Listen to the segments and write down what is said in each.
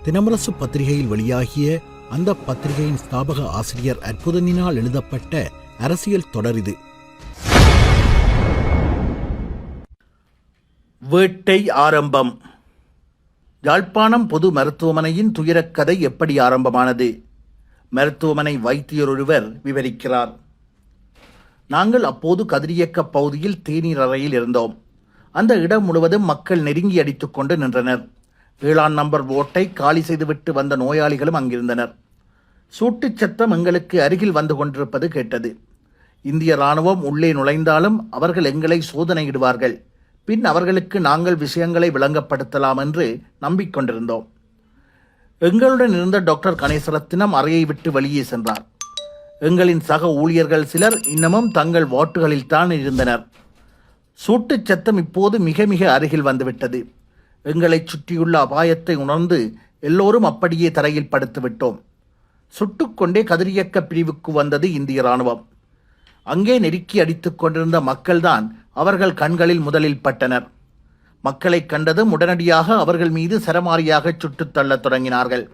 தினமரசு பத்திரிகையில் வெளியாகிய அந்த பத்திரிகையின் ஸ்தாபக ஆசிரியர் அற்புதனினால் எழுதப்பட்ட அரசியல் தொடர் இது. வேட்டை ஆரம்பம். யாழ்ப்பாணம் பொது மருத்துவமனையின் துயரக்கதை எப்படி ஆரம்பமானது? மருத்துவமனை வைத்தியர் ஒருவர் விவரிக்கிறார். நாங்கள் அப்போது கதிரியக்க பகுதியில் தேநீர் அறையில் இருந்தோம். அந்த இடம் முழுவதும் மக்கள் நெருங்கி அடித்துக் கொண்டு நின்றனர். 7ஆம் நம்பர் ஓட்டை காலி செய்துவிட்டு வந்த நோயாளிகளும் அங்கிருந்தனர். சூட்டுச் சத்தம் எங்களுக்கு அருகில் வந்து கொண்டிருப்பது கேட்டது. இந்திய இராணுவம் உள்ளே நுழைந்தாலும் அவர்கள் எங்களை சோதனையிடுவார்கள். பின் அவர்களுக்கு நாங்கள் விஷயங்களை விளங்கப்படுத்தலாம் என்று நம்பிக்கொண்டிருந்தோம். எங்களுடன் இருந்த டாக்டர் கணேசரத்தினம் அறையை விட்டு வெளியே சென்றார். எங்களின் சக ஊழியர்கள் சிலர் இன்னமும் தங்கள் வாட்டுகளில் தான் இருந்தனர். சூட்டுச் சத்தம் இப்போது மிக மிக அருகில் வந்துவிட்டது. எங்களை சுற்றியுள்ள அபாயத்தை உணர்ந்து எல்லோரும் அப்படியே தரையில் படுத்துவிட்டோம். சுட்டுக்கொண்டே கதிரியக்க பிரிவுக்கு வந்தது இந்திய இராணுவம். அங்கே நெருக்கி அடித்துக் கொண்டிருந்த மக்கள்தான் அவர்கள் கண்களில் முதலில் பட்டனர். மக்களை கண்டதும் உடனடியாக அவர்கள் மீது சரமாரியாக சுட்டுத் தள்ளத் தொடங்கினார்கள்.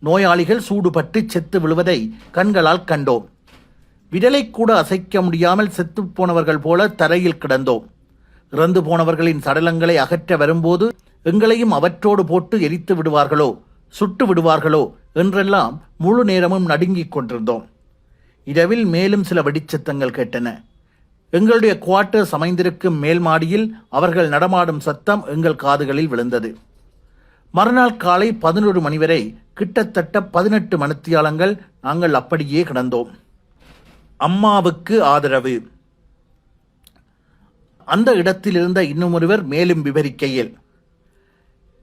நோயாளிகள் சூடுபட்டு செத்து விழுவதை கண்களால் கண்டோம். விரலை கூட அசைக்க முடியாமல் செத்துப் போனவர்கள் போல தரையில் கிடந்தோம். இறந்து போனவர்களின் சடலங்களை அகற்ற வரும்போது எங்களையும் அவற்றோடு போட்டு எரித்து விடுவார்களோ, சுட்டு விடுவார்களோ என்றெல்லாம் முழு நேரமும் நடுங்கிக் கொண்டிருந்தோம். இரவில் மேலும் சில வெடிச்சத்தங்கள் கேட்டன. எங்களுடைய குவார்ட்டர்ஸ் அமைந்திருக்கும் மேல் மாடியில் அவர்கள் நடமாடும் சத்தம் எங்கள் காதுகளில் விழுந்தது. மறுநாள் காலை 11 மணி வரை கிட்டத்தட்ட 18 மணித்தியாலங்கள் நாங்கள் அப்படியே கிடந்தோம். அம்மாவுக்கு ஆதரவு. அந்த இடத்தில் இருந்த இன்னும் ஒருவர் மேலும் விவரிக்கையில்,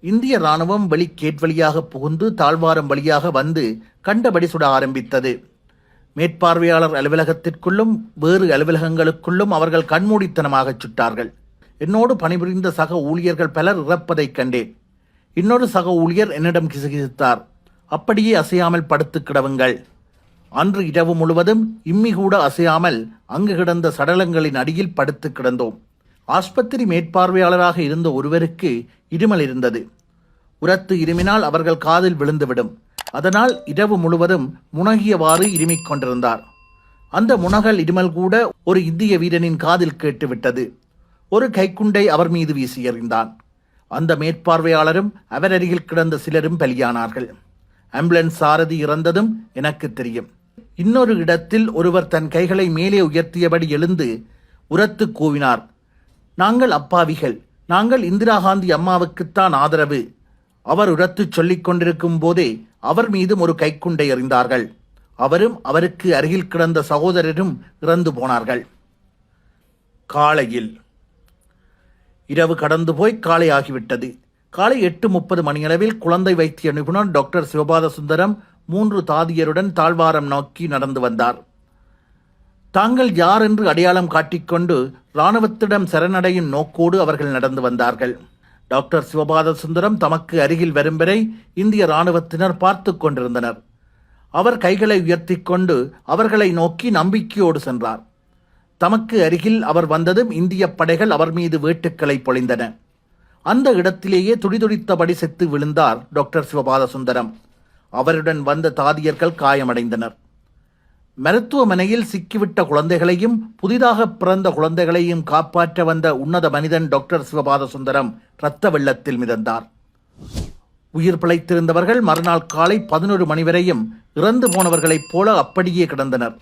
இந்திய இராணுவம் வெளிக்கேட் வழியாக புகுந்து தாழ்வாரம் வழியாக வந்து கண்டபடி சுட ஆரம்பித்தது. மேற்பார்வையாளர் அலுவலகத்திற்குள்ளும் வேறு அலுவலகங்களுக்குள்ளும் அவர்கள் கண்மூடித்தனமாக சுட்டார்கள். என்னோடு பணிபுரிந்த சக ஊழியர்கள் பலர் இறப்பதைக் கண்டேன். இன்னொரு சக ஊழியர் என்னிடம் கிசுகிசுத்தார், அப்படியே அசையாமல் படுத்து கிடவுங்கள். அன்று இரவு முழுவதும் இம்மி கூட அசையாமல் அங்கு கிடந்த சடலங்களின் அடியில் படுத்து கிடந்தோம். ஆஸ்பத்திரி மேற்பார்வையாளராக இருந்த ஒருவருக்கு இருமல் இருந்தது. உரத்து இருமினால் அவர்கள் காதில் விழுந்துவிடும். அதனால் இரவு முழுவதும் முனகியவாறு இருமிக் கொண்டிருந்தார். அந்த முனகல் இருமல் கூட ஒரு இந்திய வீரனின் காதில் கேட்டுவிட்டது. ஒரு கைக்குண்டை அவர் மீது வீசி எறிந்தான். அந்த மேற்பார்வையாளரும் அவர் அருகில் கிடந்த சிலரும் பலியானார்கள். ஆம்புலன்ஸ் சாரதி இறந்ததும் எனக்கு தெரியும். இன்னொரு இடத்தில் ஒருவர் தன் கைகளை மேலே உயர்த்தியபடி எழுந்து உரத்து கூவினார், நாங்கள் அப்பாவிகள், நாங்கள் இந்திரா காந்தி அம்மாவுக்குத்தான் ஆதரவு. அவர் உரத்து சொல்லிக் கொண்டிருக்கும் போதே அவர் மீதும் ஒரு கைக்குண்டை எறிந்தார்கள். அவரும் அவருக்கு அருகில் கிடந்த சகோதரரும் இறந்து போனார்கள். காலையில் இரவு கடந்து போய் காலை ஆகிவிட்டது. காலை 8:30 மணியளவில் குழந்தை வைத்திய நிபுணர் டாக்டர் சிவபாத சுந்தரம் 3 தாதியருடன் தாழ்வாரம் நோக்கி நடந்து வந்தார். தாங்கள் யார் என்று அடையாளம் காட்டிக்கொண்டு இராணுவத்திடம் சரணடையும் நோக்கோடு அவர்கள் நடந்து வந்தார்கள். டாக்டர் சிவபாத சுந்தரம் தமக்கு அருகில் வரும் வரை இந்திய இராணுவத்தினர் பார்த்து கொண்டிருந்தனர். அவர் கைகளை உயர்த்தி கொண்டு அவர்களை நோக்கி நம்பிக்கையோடு சென்றார். தமக்கு அருகில் அவர் வந்ததும் இந்திய படைகள் அவர் மீது வேட்டுக்களை பொழிந்தன. அந்த இடத்திலேயே துடிதுடித்தபடி செத்து விழுந்தார் டாக்டர் சிவபாத சுந்தரம். அவருடன் வந்த தாதியர்கள் காயமடைந்தனர். மருத்துவமனையில் சிக்கிவிட்ட குழந்தைகளையும் புதிதாக பிறந்த குழந்தைகளையும் காப்பாற்ற வந்த உன்னத மனிதன் டாக்டர் சிவபாத சுந்தரம் இரத்த வெள்ளத்தில் மிதந்தார். உயிர் பிழைத்திருந்தவர்கள் மறுநாள் காலை 11 மணி வரையும் இறந்து போனவர்களைப் போல அப்படியே கிடந்தனர்.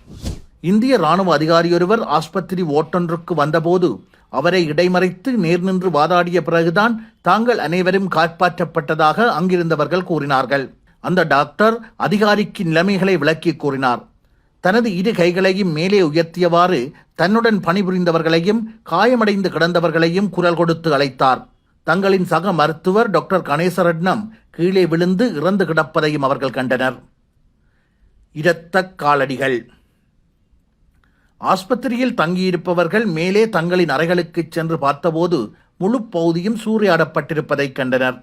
இந்திய இராணுவ அதிகாரியொருவர் ஆஸ்பத்திரி ஓட்டொன்றுக்கு வந்தபோது அவரை இடைமறைத்து நேர் நின்று வாதாடிய பிறகுதான் தாங்கள் அனைவரும் காப்பாற்றப்பட்டதாக அங்கிருந்தவர்கள் கூறினார்கள். அந்த டாக்டர் அதிகாரிக்கு நிலைமைகளை விளக்கி கூறினார். தனது 2 கைகளையும் மேலே உயர்த்தியவாறு தன்னுடன் பணிபுரிந்தவர்களையும் காயமடைந்து கிடந்தவர்களையும் குரல் கொடுத்து அழைத்தார். தங்களின் சக மருத்துவர் டாக்டர் கணேசரட்னம் கீழே விழுந்து இறந்து கிடப்பதையும் அவர்கள் கண்டனர். இரத்த காலடிகள். ஆஸ்பத்திரியில் தங்கியிருப்பவர்கள் மேலே தங்களின் அறைகளுக்கு சென்று பார்த்தபோது முழு பகுதியும் சூறையாடப்பட்டிருப்பதை கண்டனர்.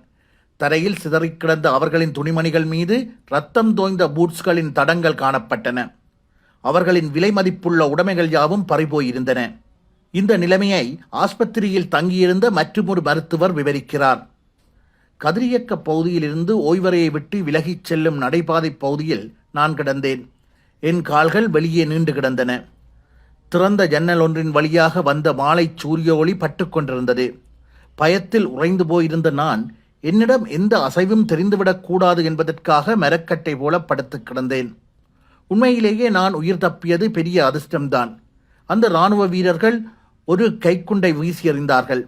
தரையில் சிதறிக் கிடந்த அவர்களின் துணிமணிகள் மீது இரத்தம் தோய்ந்த பூட்ஸ்களின் தடங்கள் காணப்பட்டன. அவர்களின் விலை மதிப்புள்ள உடைமைகள் யாவும் பறிபோயிருந்தன. இந்த நிலைமையை ஆஸ்பத்திரியில் தங்கியிருந்த மற்றொரு மருத்துவர் விவரிக்கிறார். கதிரியக்க பகுதியிலிருந்து ஓய்வறையை விட்டு விலகிச் செல்லும் நடைபாதை பகுதியில் நான் கிடந்தேன். என் கால்கள் வெளியே நீண்டு கிடந்தன. திறந்த ஜன்னல் ஒன்றின் வழியாக வந்த மாலை சூரிய ஒளி பட்டுக்கொண்டிருந்தது. பயத்தில் உறைந்து போயிருந்த நான் என்னிடம் எந்த அசைவும் தெரிந்துவிடக்கூடாது என்பதற்காக மரக்கட்டை போல படுத்து கிடந்தேன். உண்மையிலேயே நான் உயிர் தப்பியது பெரிய அதிர்ஷ்டம்தான். அந்த இராணுவ வீரர்கள் ஒரு கைக்குண்டை வீசி எறிந்தார்கள்.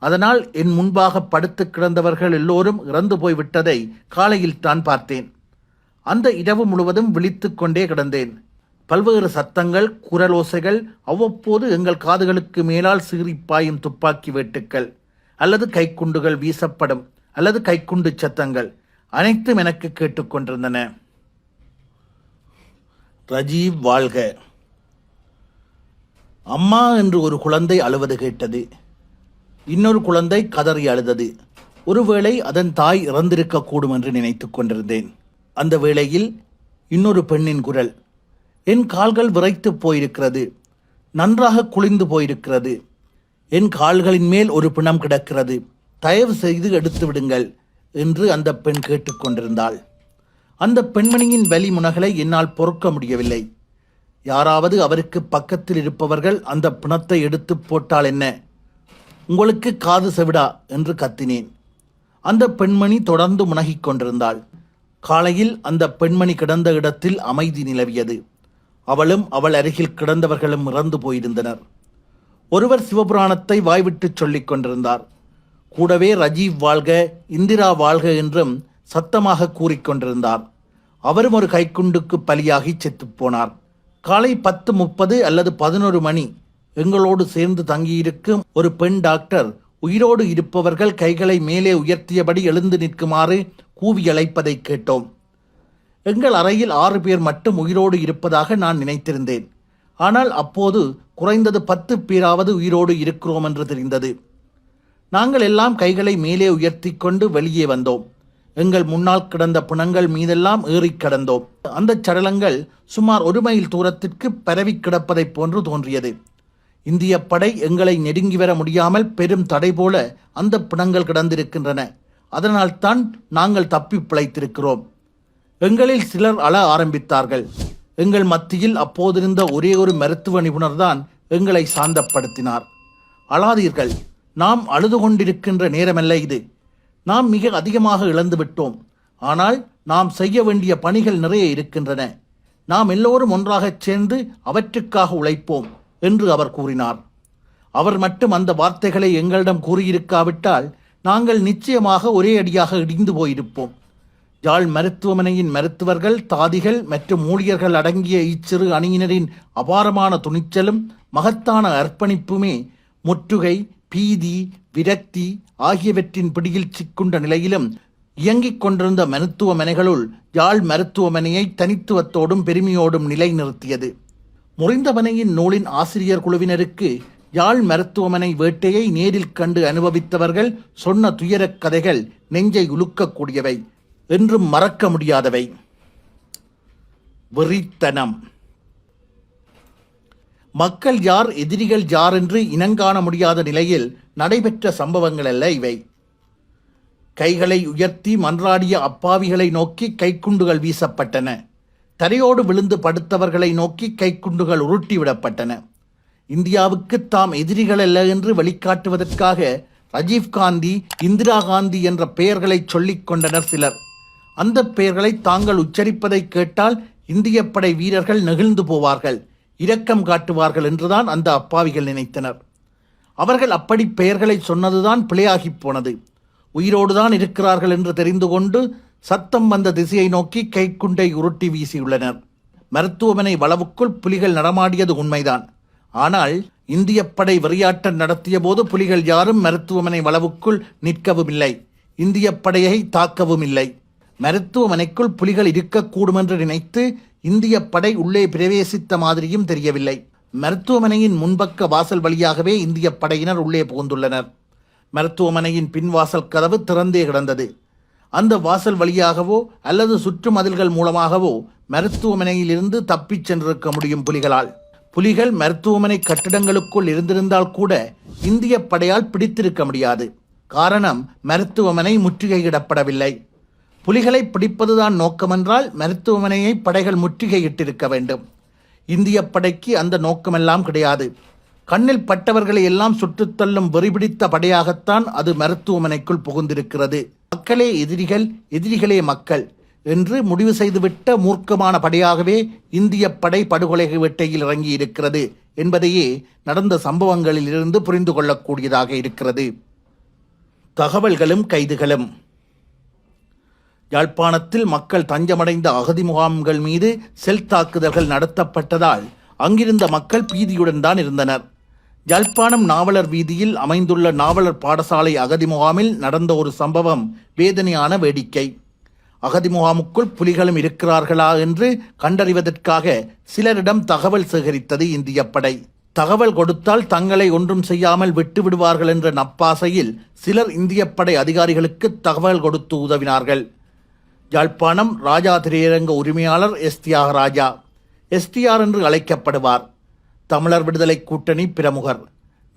அதனால் என் முன்பாக படுத்து கிடந்தவர்கள் எல்லோரும் இறந்து போய்விட்டதை காலையில் தான் பார்த்தேன். அந்த இரவு முழுவதும் விழித்து கொண்டே கிடந்தேன். பல்வேறு சத்தங்கள், குரலோசைகள், அவ்வப்போது எங்கள் காதுகளுக்கு மேலால் சீறி பாயும் துப்பாக்கி வேட்டுக்கள், அல்லது கைக்குண்டுகள் வீசப்படும், அல்லது கைக்குண்டு சத்தங்கள் அனைத்தும் எனக்கு கேட்டுக்கொண்டிருந்தன. ரஜீவ் வாழ்க. அம்மா என்று ஒரு குழந்தை அழுவது கேட்டது. இன்னொரு குழந்தை கதறி அழுதது. ஒருவேளை அதன் தாய் இறந்திருக்கக்கூடும் என்று நினைத்து கொண்டிருந்தேன். அந்த வேளையில் இன்னொரு பெண்ணின் குரல், என் கால்கள் விரைத்து போயிருக்கிறது, நன்றாக குளிர்ந்து போயிருக்கிறது, என் கால்களின் மேல் ஒரு பிணம் கிடக்கிறது, தயவு செய்து எடுத்து விடுங்கள் என்று அந்த பெண் கேட்டுக்கொண்டிருந்தாள். அந்த பெண்மணியின் வலி முனகளை என்னால் பொறுக்க முடியவில்லை. யாராவது அவருக்கு பக்கத்தில் இருப்பவர்கள் அந்த பிணத்தை எடுத்து போட்டால் என்ன, உங்களுக்கு காது செவிடா என்று கத்தினேன். அந்த பெண்மணி தொடர்ந்து முனகிக் கொண்டிருந்தாள். காலையில் அந்த பெண்மணி கிடந்த இடத்தில் அமைதி நிலவியது. அவளும் அவள் அருகில் கிடந்தவர்களும் இறந்து போயிருந்தனர். ஒருவர் சிவபுராணத்தை வாய்விட்டு சொல்லிக் கொண்டிருந்தார். கூடவே ரஜீவ் வாழ்க, இந்திரா வாழ்க என்றும் சத்தமாக கூறிக்கொண்டிருந்தார். அவரும் ஒரு கைக்குண்டுக்கு பலியாகி செத்துப்போனார். காலை 10:30 அல்லது 11 மணி எங்களோடு சேர்ந்து தங்கியிருக்கும் ஒரு பெண் டாக்டர் உயிரோடு இருப்பவர்கள் கைகளை மேலே உயர்த்தியபடி எழுந்து நிற்குமாறு கூவி அழைப்பதை கேட்டோம். எங்கள் அறையில் 6 பேர் மட்டும் உயிரோடு இருப்பதாக நான் நினைத்திருந்தேன். ஆனால் அப்போது குறைந்தது 10 பேராவது உயிரோடு இருக்கிறோம் என்று தெரிந்தது. நாங்கள் எல்லாம் கைகளை மேலே உயர்த்தி கொண்டு வெளியே வந்தோம். எங்கள் முன்னால் கிடந்த பிணங்கள் மீதெல்லாம் ஏறி கடந்தோம். அந்த சடலங்கள் சுமார் 1 மைல் தூரத்திற்கு பரவி கிடப்பதைப் போன்று தோன்றியது. இந்திய படை எங்களை நெருங்கி வர முடியாமல் பெரும் தடை போல அந்த பிணங்கள் கிடந்திருக்கின்றன. அதனால்தான் நாங்கள் தப்பி பிழைத்திருக்கிறோம். எங்களில் சிலர் அழ ஆரம்பித்தார்கள். எங்கள் மத்தியில் அப்போதிருந்த ஒரே ஒரு மருத்துவ நிபுணர்தான் எங்களை சாந்தப்படுத்தினார். அழாதீர்கள், நாம் அழுது கொண்டிருக்கின்ற நேரமல்ல இது. நாம் மிக அதிகமாக இழந்துவிட்டோம். ஆனால் நாம் செய்ய வேண்டிய பணிகள் நிறைய இருக்கின்றன. நாம் எல்லோரும் ஒன்றாகச் சேர்ந்து அவற்றுக்காக உழைப்போம் என்று அவர் கூறினார். அவர் மட்டும் அந்த வார்த்தைகளை எங்களிடம் கூறியிருக்காவிட்டால் நாங்கள் நிச்சயமாக ஒரே அடியாக இடிந்து போயிருப்போம். யாழ் மருத்துவமனையின் மருத்துவர்கள், தாதிகள் மற்றும் ஊழியர்கள் அடங்கிய இச்சிறு அணியினரின் அபாரமான துணிச்சலும் மகத்தான அர்ப்பணிப்புமே முற்றுகை, பீதி, விரக்தி ஆகியவற்றின் பிடியில் சிக்குண்ட நிலையிலும் இயங்கிக் கொண்டிருந்த மருத்துவமனைகளுள் யாழ் மருத்துவமனையை தனித்துவத்தோடும் பெருமையோடும் நிலைநிறுத்தியது. முறிந்தவனையின் நூலின் ஆசிரியர் குழுவினருக்கு யாழ் மருத்துவமனை வேட்டையை நேரில் கண்டு அனுபவித்தவர்கள் சொன்ன துயரக் கதைகள் நெஞ்சை உலுக்கக்கூடியவை, என்றும் மறக்க முடியாதவை. வெறித்தனம். மக்கள் யார், எதிரிகள் யார் என்று இனங்காண முடியாத நிலையில் நடைபெற்ற சம்பவங்கள் அல்ல இவை. கைகளை உயர்த்தி மன்றாடிய அப்பாவிகளை நோக்கி கைக்குண்டுகள் வீசப்பட்டன. தரையோடு விழுந்து படுத்தவர்களை நோக்கி கைக்குண்டுகள் உருட்டிவிடப்பட்டன. இந்தியாவுக்கு தாம் எதிரிகள் அல்ல என்று வெளிக்காட்டுவதற்காக ராஜீவ்காந்தி, இந்திரா காந்தி என்ற பெயர்களை சொல்லிக் கொண்டனர் சிலர். அந்த பெயர்களை தாங்கள் உச்சரிப்பதை கேட்டால் இந்திய படை வீரர்கள் நெகிழ்ந்து போவார்கள், இரக்கம் காட்டுவார்கள் என்றுதான் அந்த அப்பாவிகள் நினைத்தனர். அவர்கள் அப்படி பெயர்களை சொன்னதுதான் பிழையாகி போனது. உயிரோடுதான் இருக்கிறார்கள் என்று தெரிந்து கொண்டு சத்தம் வந்த திசையை நோக்கி கைக்குண்டை உருட்டி வீசியுள்ளனர். மருத்துவமனை வளவுக்குள் புலிகள் நடமாடியது உண்மைதான். ஆனால் இந்திய படை வெறியாட்டம் நடத்திய போது புலிகள் யாரும் மருத்துவமனை வளவுக்குள் நிற்கவும் இல்லை, இந்திய படையை தாக்கவும் இல்லை. மருத்துவமனைக்குள் புலிகள் இருக்கக்கூடும் என்று நினைத்து இந்திய படை உள்ளே பிரவேசித்த மாதிரியும் தெரியவில்லை. மருத்துவமனையின் முன்பக்க வாசல் வழியாகவே இந்திய படையினர் உள்ளே புகுந்துள்ளனர். மருத்துவமனையின் பின்வாசல் கதவு திறந்தே கிடந்தது. அந்த வாசல் வழியாகவோ அல்லது சுற்று மதில்கள் மூலமாகவோ மருத்துவமனையிலிருந்து தப்பிச் சென்றிருக்க முடியும் புலிகளால். புலிகள் மருத்துவமனை கட்டிடங்களுக்குள் இருந்திருந்தால் கூட இந்திய படையால் பிடித்திருக்க முடியாது. காரணம், மருத்துவமனை முற்றுகையிடப்படவில்லை. புலிகளை பிடிப்பதுதான் நோக்கமென்றால் மருத்துவமனையை படைகள் முற்றுகையிட்டிருக்க வேண்டும். இந்திய படைக்கு அந்த நோக்கமெல்லாம் கிடையாது. கண்ணில் பட்டவர்களை எல்லாம் சுட்டுத்தள்ளும் வெறிபிடித்த படையாகத்தான் அது மருத்துவமனைக்குள் புகுந்திருக்கிறது. மக்களே எதிரிகள், எதிரிகளே மக்கள் என்று முடிவு செய்துவிட்ட மூர்க்கமான படையாகவே இந்திய படை படுகொலை வேட்டையில் இறங்கி இருக்கிறது என்பதையே நடந்த சம்பவங்களில் இருந்து புரிந்து கொள்ளக்கூடியதாக இருக்கிறது. தகவல்களும் கைதுகளும். யாழ்ப்பாணத்தில் மக்கள் தஞ்சமடைந்த அகதி முகாம்கள் மீது செல் தாக்குதல்கள் நடத்தப்பட்டதால் அங்கிருந்த மக்கள் பீதியுடன் தான் இருந்தனர். யாழ்ப்பாணம் நாவலர் வீதியில் அமைந்துள்ள நாவலர் பாடசாலை அகதி முகாமில் நடந்த ஒரு சம்பவம் வேதனையான வேடிக்கை. அகதி முகாமுக்குள் புலிகளும் இருக்கிறார்களா என்று கண்டறிவதற்காக சிலரிடம் தகவல் சேகரித்தது இந்திய படை. தகவல் கொடுத்தால் தங்களை ஒன்றும் செய்யாமல் விட்டு விடுவார்கள் என்ற நப்பாசையில் சிலர் இந்திய படை அதிகாரிகளுக்கு தகவல் கொடுத்து உதவினார்கள். யாழ்ப்பாணம் ராஜா திரையரங்க உரிமையாளர் எஸ். தியாகராஜா, எஸ்டிஆர் என்று அழைக்கப்படுவார். தமிழர் விடுதலை கூட்டணி பிரமுகர்.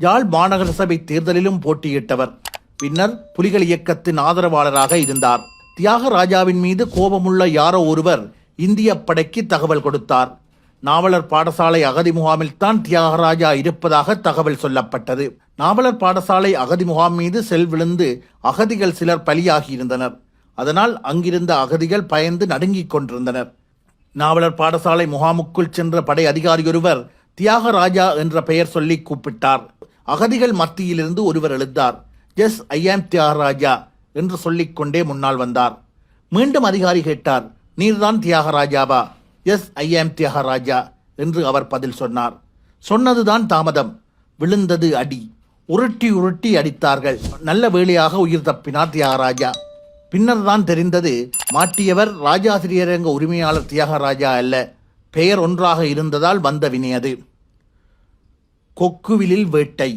யாழ் மாநகர சபை தேர்தலிலும் போட்டியிட்டவர். பின்னர் புலிகள் இயக்கத்தின் ஆதரவாளராக இருந்தார். தியாகராஜாவின் மீது கோபமுள்ள யாரோ ஒருவர் இந்திய படைக்கு தகவல் கொடுத்தார். நாவலர் பாடசாலை அகதி முகாமில்தான் தியாகராஜா இருப்பதாக தகவல் சொல்லப்பட்டது. நாவலர் பாடசாலை அகதி முகாம் மீது செல் விழுந்து அகதிகள் சிலர் பலியாகியிருந்தனர். அதனால் அங்கிருந்த அகதிகள் பயந்து நடுங்கிக் கொண்டிருந்தனர். நாவலர் பாடசாலை முகாமுக்குள் சென்ற படை அதிகாரியொருவர் தியாகராஜா என்ற பெயர் சொல்லி கூப்பிட்டார். அகதிகள் மத்தியிலிருந்து ஒருவர் எழுந்தார். எஸ், ஐ ஆம் தியாகராஜா என்று சொல்லிக்கொண்டே முன்னால் வந்தார். மீண்டும் அதிகாரி கேட்டார், நீர்தான் தியாகராஜாவா? எஸ், ஐ ஆம் தியாகராஜா என்று அவர் பதில் சொன்னார். சொன்னதுதான் தாமதம், விழுந்தது அடி. உருட்டி உருட்டி அடித்தார்கள். நல்ல வேளையாக உயிர் தப்பினார் தியாகராஜா. பின்னர் தான் தெரிந்தது, மாட்டியவர் ராஜாசிரியரங்க உரிமையாளர் தியாகராஜா அல்ல, பெயர் ஒன்றாக இருந்ததால் வந்த வினையது. கொக்குவிலில் வேட்டை.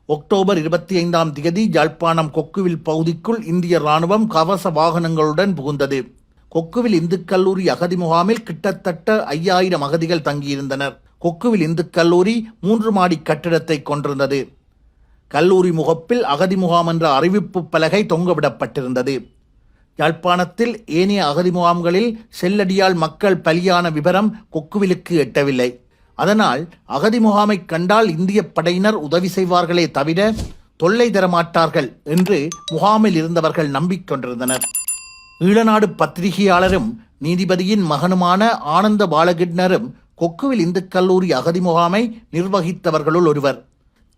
அக்டோபர் 25ஆம் தேதி யாழ்ப்பாணம் கொக்குவில் பகுதிக்குள் இந்திய இராணுவம் கவச வாகனங்களுடன் புகுந்தது. கொக்குவில் இந்து கல்லூரி அகதி முகாமில் கிட்டத்தட்ட 5000 அகதிகள் தங்கியிருந்தனர். கொக்குவில் இந்து கல்லூரி 3 மாடி கட்டிடத்தை கொண்டிருந்தது. கல்லூரி முகப்பில் அகதி முகாம் என்ற அறிவிப்பு பலகை தொங்கவிடப்பட்டிருந்தது. யாழ்ப்பாணத்தில் ஏனைய அகதி முகாம்களில் செல்லடியால் மக்கள் பலியான விவரம் கொக்குவிலுக்கு எட்டவில்லை. அதனால் அகதி முகாமை கண்டால் இந்திய படையினர் உதவி செய்வார்களே தவிர தொல்லை தரமாட்டார்கள் என்று முகாமில் இருந்தவர்கள் நம்பிக்கொண்டிருந்தனர். ஈழநாடு பத்திரிகையாளரும் நீதிபதியின் மகனுமான ஆனந்த பாலகிருஷ்ணரும் கொக்குவில் இந்து கல்லூரி அகதி முகாமை நிர்வகித்தவர்களுள் ஒருவர்.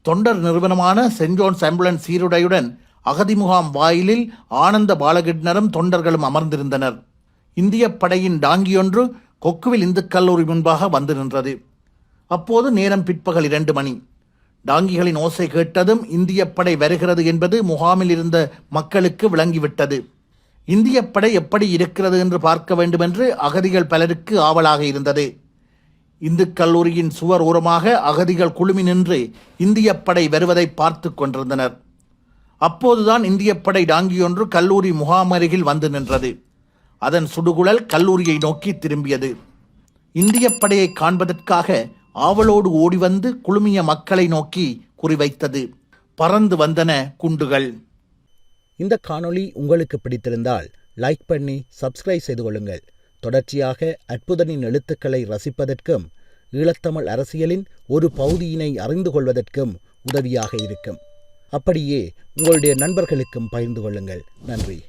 தொண்டர் நிறுவனமான சென்ட் ஜோன்ஸ் ஆம்புலன்ஸ் சீருடையுடன் அகதி முகாம் வாயிலில் ஆனந்த பாலகிருஷ்ணரும் தொண்டர்களும் அமர்ந்திருந்தனர். இந்திய படையின் டாங்கியொன்று கொக்குவில் இந்து கல்லூரி முன்பாக வந்து நின்றது. அப்போது நேரம் பிற்பகல் 2 மணி. டாங்கிகளின் ஓசை கேட்டதும் இந்திய படை வருகிறது என்பது முகாமில் இருந்த மக்களுக்கு விளங்கிவிட்டது. இந்திய படை எப்படி இருக்கிறது என்று பார்க்க வேண்டும் என்று அகதிகள் பலருக்கு ஆவலாக இருந்தது. இந்து கல்லூரியின் சுவர் ஓரமாக அகதிகள் குழுமி நின்று இந்திய படை வருவதை பார்த்து கொண்டிருந்தனர். அப்போதுதான் இந்திய படை டாங்கியொன்று கல்லூரி முகாம் அருகில் வந்து நின்றது. அதன் சுடுகுழல் கல்லூரியை நோக்கி திரும்பியது. இந்திய படையை காண்பதற்காக ஆவலோடு ஓடிவந்து குழுமிய மக்களை நோக்கி குறிவைத்தது. பறந்து வந்தன குண்டுகள். இந்த காணொளி உங்களுக்கு பிடித்திருந்தால் லைக் பண்ணி சப்ஸ்கிரைப் செய்து கொள்ளுங்கள். தொடர்ச்சியாக அற்புதனின் எழுத்துக்களை ரசிப்பதற்கும் ஈழத்தமிழ் அரசியலின் ஒரு பகுதியினை அறிந்து கொள்வதற்கும் உதவியாக இருக்கும். அப்படியே உங்களுடைய நண்பர்களுக்கும் பகிர்ந்து கொள்ளுங்கள். நன்றி.